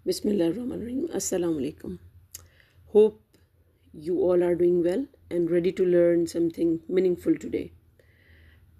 Bismillahirrahmanirrahim. Assalamu alaikum. Hope you all are doing well and ready to learn something meaningful today.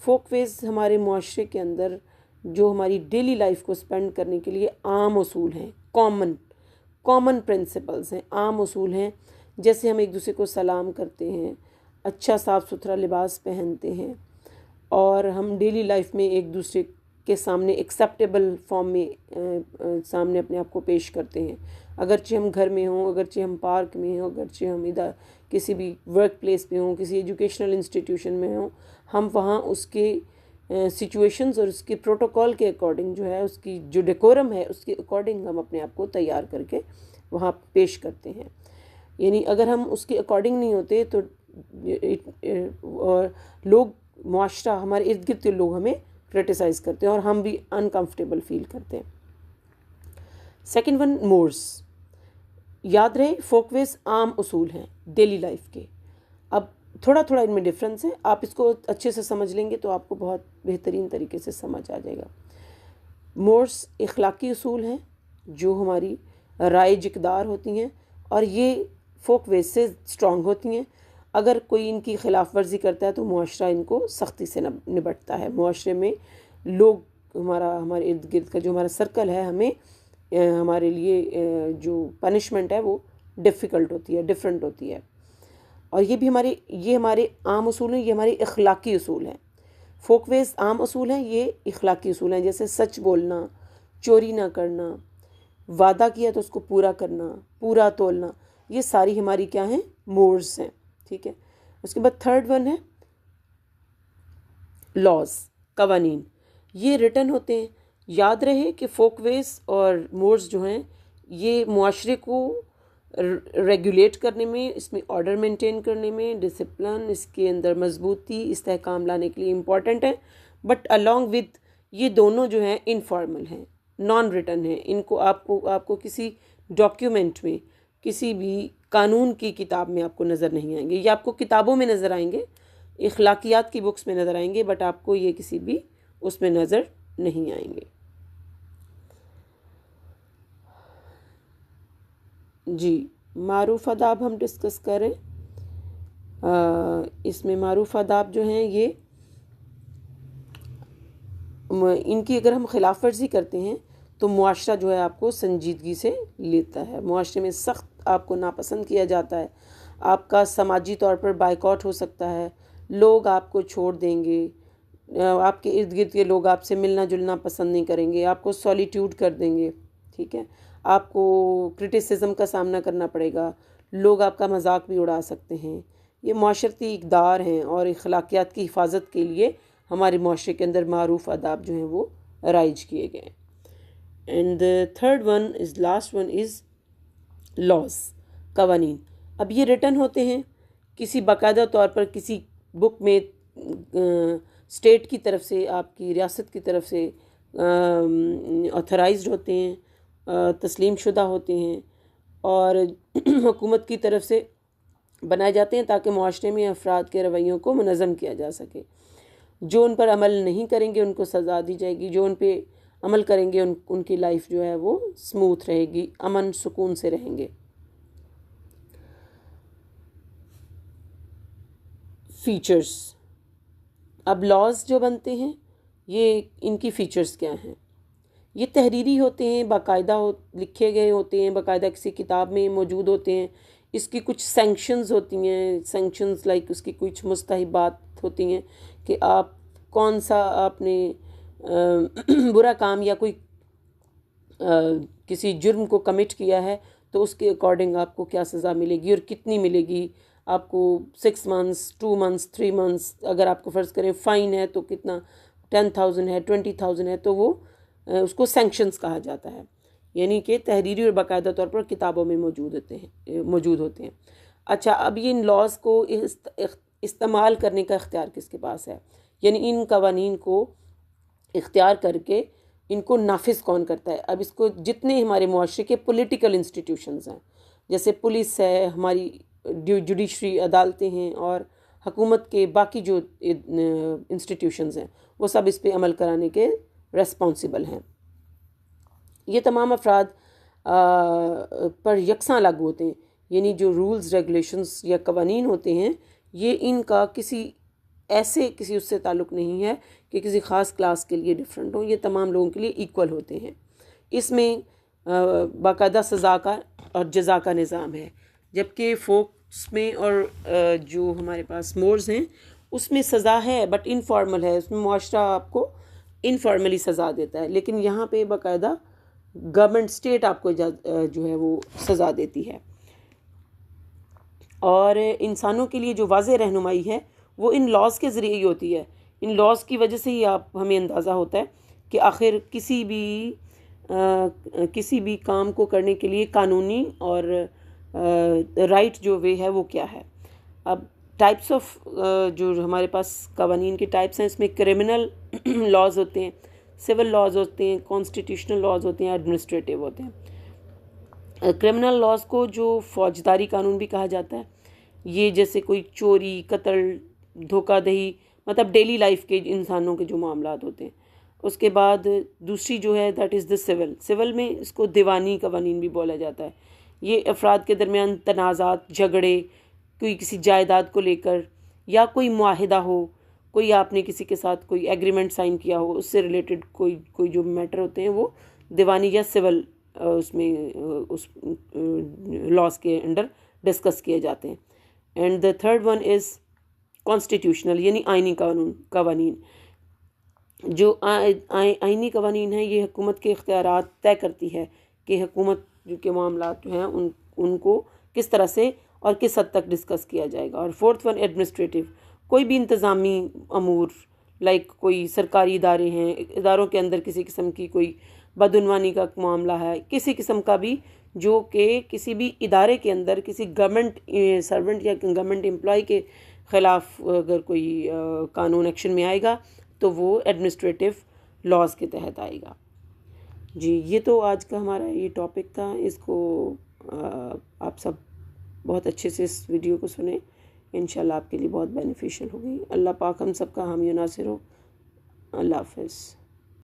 Folkways ہمارے معاشرے کے اندر جو ہماری daily life کو spend کرنے کے لیے عام اصول ہیں، کامن پرنسپلز ہیں، عام اصول ہیں، جیسے ہم ایک دوسرے کو سلام کرتے ہیں، اچھا صاف ستھرا لباس پہنتے ہیں، اور ہم ڈیلی لائف میں ایک دوسرے کے سامنے ایکسیپٹیبل فارم میں سامنے اپنے آپ کو پیش کرتے ہیں، اگرچہ ہم گھر میں ہوں، اگرچہ ہم پارک میں ہوں، اگرچہ ہم ادھر کسی بھی ورک پلیس پہ ہوں، کسی ایجوکیشنل انسٹیٹیوشن میں ہوں، ہم وہاں اس کے سچویشنز اور اس کے پروٹوکول کے اکارڈنگ جو ہے، اس کی جو ڈیکورم ہے اس کے اکارڈنگ ہم اپنے آپ کو تیار کر کے وہاں پیش کرتے ہیں. یعنی اگر ہم اس کے اکارڈنگ نہیں ہوتے تو اور لوگ، معاشرہ، ہمارے ارد گرد کے لوگ ہمیں کرٹیسائز کرتے ہیں اور ہم بھی انکمفرٹیبل فیل کرتے ہیں. سیکنڈ ون، مورس. یاد رہے فوک ویز عام اصول ہیں ڈیلی لائف کے. اب تھوڑا تھوڑا ان میں ڈفرینس ہے، آپ اس کو اچھے سے سمجھ لیں گے تو آپ کو بہت بہترین طریقے سے سمجھ آ جائے گا. مورس اخلاقی اصول ہیں جو ہماری رائج اقدار ہوتی ہیں، اور یہ فوک ویز سے اسٹرانگ ہوتی ہیں. اگر کوئی ان کی خلاف ورزی کرتا ہے تو معاشرہ ان کو سختی سے نبٹتا ہے. معاشرے میں لوگ، ہمارے ارد گرد کا جو ہمارا سرکل ہے، ہمیں ہمارے لیے جو پنشمنٹ ہے وہ ڈیفیکلٹ ہوتی ہے، ڈفرینٹ ہوتی ہے. اور یہ ہمارے عام اصول ہیں، یہ ہمارے اخلاقی اصول ہیں. فوک ویز عام اصول ہیں، یہ اخلاقی اصول ہیں، جیسے سچ بولنا، چوری نہ کرنا، وعدہ کیا تو اس کو پورا کرنا، پورا تولنا. یہ ساری ہماری کیا ہیں؟ مورز ہیں. ٹھیک ہے. اس کے بعد تھرڈ ون ہے لاز، قوانین. یہ ریٹن ہوتے ہیں. یاد رہے کہ فوک ویز اور مورز جو ہیں یہ معاشرے کو ریگولیٹ کرنے میں، اس میں آرڈر مینٹین کرنے میں، ڈسپلن، اس کے اندر مضبوطی، استحکام لانے کے لیے امپورٹنٹ ہے. بٹ along with یہ دونوں جو ہیں انفارمل ہیں، نان ریٹن ہیں. ان کو آپ کو کسی ڈاکیومنٹ میں، کسی بھی قانون کی کتاب میں آپ کو نظر نہیں آئیں گے. یہ آپ کو کتابوں میں نظر آئیں گے، اخلاقیات کی بکس میں نظر آئیں گے، بٹ آپ کو یہ کسی بھی اس میں نظر نہیں آئیں گے. جی، معروف آداب ہم ڈسکس کریں. اس میں معروف آداب جو ہیں یہ ان کی اگر ہم خلاف ورزی کرتے ہیں تو معاشرہ جو ہے آپ کو سنجیدگی سے لیتا ہے. معاشرے میں سخت آپ کو ناپسند کیا جاتا ہے. آپ کا سماجی طور پر بائیکاٹ ہو سکتا ہے. لوگ آپ کو چھوڑ دیں گے. آپ کے ارد گرد کے لوگ آپ سے ملنا جلنا پسند نہیں کریں گے. آپ کو سولیٹیوڈ کر دیں گے. ٹھیک ہے. آپ کو کرٹیسزم کا سامنا کرنا پڑے گا. لوگ آپ کا مذاق بھی اڑا سکتے ہیں. یہ معاشرتی اقدار ہیں اور اخلاقیات کی حفاظت کے لیے ہمارے معاشرے کے اندر معروف آداب جو ہیں وہ رائج کیے گئے. And third one is, last one is laws, قوانین. اب یہ ریٹن ہوتے ہیں کسی باقاعدہ طور پر کسی بک میں، اسٹیٹ کی طرف سے، آپ کی ریاست کی طرف سے آتھرائزڈ ہوتے ہیں، تسلیم شدہ ہوتے ہیں، اور حکومت کی طرف سے بنائے جاتے ہیں تاکہ معاشرے میں افراد کے رویوں کو منظم کیا جا سکے. جو ان پر عمل نہیں کریں گے ان کو سزا دی جائے گی، جو ان پہ عمل کریں گے ان کی لائف جو ہے وہ اسموتھ رہے گی، امن سکون سے رہیں گے. فیچرز. اب لاز جو بنتے ہیں یہ ان کی فیچرز کیا ہیں؟ یہ تحریری ہوتے ہیں، باقاعدہ لکھے گئے ہوتے ہیں، باقاعدہ کسی کتاب میں موجود ہوتے ہیں. اس کی کچھ سینکشنز ہوتی ہیں، سینکشنز لائک اس کی کچھ مستحبات ہوتی ہیں کہ آپ کون سا آپ نے برا کام یا کوئی کسی جرم کو کمٹ کیا ہے تو اس کے اکارڈنگ آپ کو کیا سزا ملے گی اور کتنی ملے گی. آپ کو 6 months، 2 months، 3 months، اگر آپ کو فرض کریں فائن ہے تو کتنا، 10,000 ہے، 20,000 ہے، تو وہ اس کو سینکشنز کہا جاتا ہے. یعنی کہ تحریری اور باقاعدہ طور پر کتابوں میں موجود ہوتے ہیں. اچھا، اب یہ ان لاز کو استعمال کرنے کا اختیار کس کے پاس ہے؟ یعنی ان قوانین کو اختیار کر کے ان کو نافذ کون کرتا ہے؟ اب اس کو جتنے ہمارے معاشرے کے پولیٹیکل انسٹیٹیوشنز ہیں، جیسے پولیس ہے، ہماری جوڈیشری عدالتیں ہیں، اور حکومت کے باقی جو انسٹیٹیوشنز ہیں، وہ سب اس پہ عمل کرانے کے ریسپانسبل ہیں. یہ تمام افراد پر یکساں لاگو ہوتے ہیں. یعنی جو رولز، ریگولیشنز یا قوانین ہوتے ہیں، یہ ان کا کسی ایسے کسی اس سے تعلق نہیں ہے کہ کسی خاص کلاس کے لیے ڈفرینٹ ہوں، یہ تمام لوگوں کے لیے ایکول ہوتے ہیں۔ اس میں باقاعدہ سزا کا اور جزا کا نظام ہے، جبکہ فوکس میں اور جو ہمارے پاس مورز ہیں اس میں سزا ہے بٹ انفارمل ہے، اس میں معاشرہ آپ کو انفارملی سزا دیتا ہے، لیکن یہاں پہ باقاعدہ گورنمنٹ اسٹیٹ آپ کو جو ہے وہ سزا دیتی ہے۔ اور انسانوں کے لیے جو واضح رہنمائی ہے وہ ان لاز کے ذریعے ہی ہوتی ہے، ان لاز کی وجہ سے ہی ہمیں اندازہ ہوتا ہے کہ آخر کسی بھی کام کو کرنے کے لیے قانونی اور رائٹ جو وے ہے وہ کیا ہے۔ اب ٹائپس آف جو ہمارے پاس قوانین کے ٹائپس ہیں، اس میں کرمنل لاز ہوتے ہیں، سول لاز ہوتے ہیں، کانسٹیٹیوشنل لاز ہوتے ہیں، ایڈمنسٹریٹو ہوتے ہیں۔ کرمنل لاز کو جو فوجداری قانون بھی کہا جاتا ہے، یہ جیسے کوئی چوری، قتل، دھوکہ دہی، مطلب ڈیلی لائف کے انسانوں کے جو معاملات ہوتے ہیں۔ اس کے بعد دوسری جو ہے دیٹ از دا سول میں اس کو دیوانی قوانین بھی بولا جاتا ہے۔ یہ افراد کے درمیان تنازعات، جھگڑے، کوئی کسی جائیداد کو لے کر یا کوئی معاہدہ ہو، کوئی آپ نے کسی کے ساتھ کوئی ایگریمنٹ سائن کیا ہو، اس سے ریلیٹڈ کوئی جو میٹر ہوتے ہیں وہ دیوانی یا سول اس میں اس لاس کے انڈر ڈسکس کیے جاتے ہیں۔ And the third one is constitutional, یعنی آئینی قوانین۔ جو آئینی قوانین ہیں یہ حکومت کے اختیارات طے کرتی ہے کہ حکومت جو کے معاملات جو ہیں ان کو کس طرح سے اور کس حد تک ڈسکس کیا جائے گا۔ اور فورتھ ون ایڈمنسٹریٹو، کوئی بھی انتظامی امور، لائک کوئی سرکاری ادارے ہیں، اداروں کے اندر کسی قسم کی کوئی بدعنوانی کا معاملہ ہے، کسی قسم کا بھی جو کہ کسی بھی ادارے کے اندر کسی گورنمنٹ سرونٹ یا گورنمنٹ امپلائی کے خلاف اگر کوئی قانون ایکشن میں آئے گا تو وہ ایڈمنسٹریٹو لاز کے تحت آئے گا۔ جی یہ تو آج کا ہمارا یہ ٹاپک تھا، اس کو آپ سب بہت اچھے سے اس ویڈیو کو سنیں، انشاءاللہ آپ کے لیے بہت بینیفیشل ہوگی۔ اللہ پاک ہم سب کا حامی و ناصر ہو۔ اللہ حافظ۔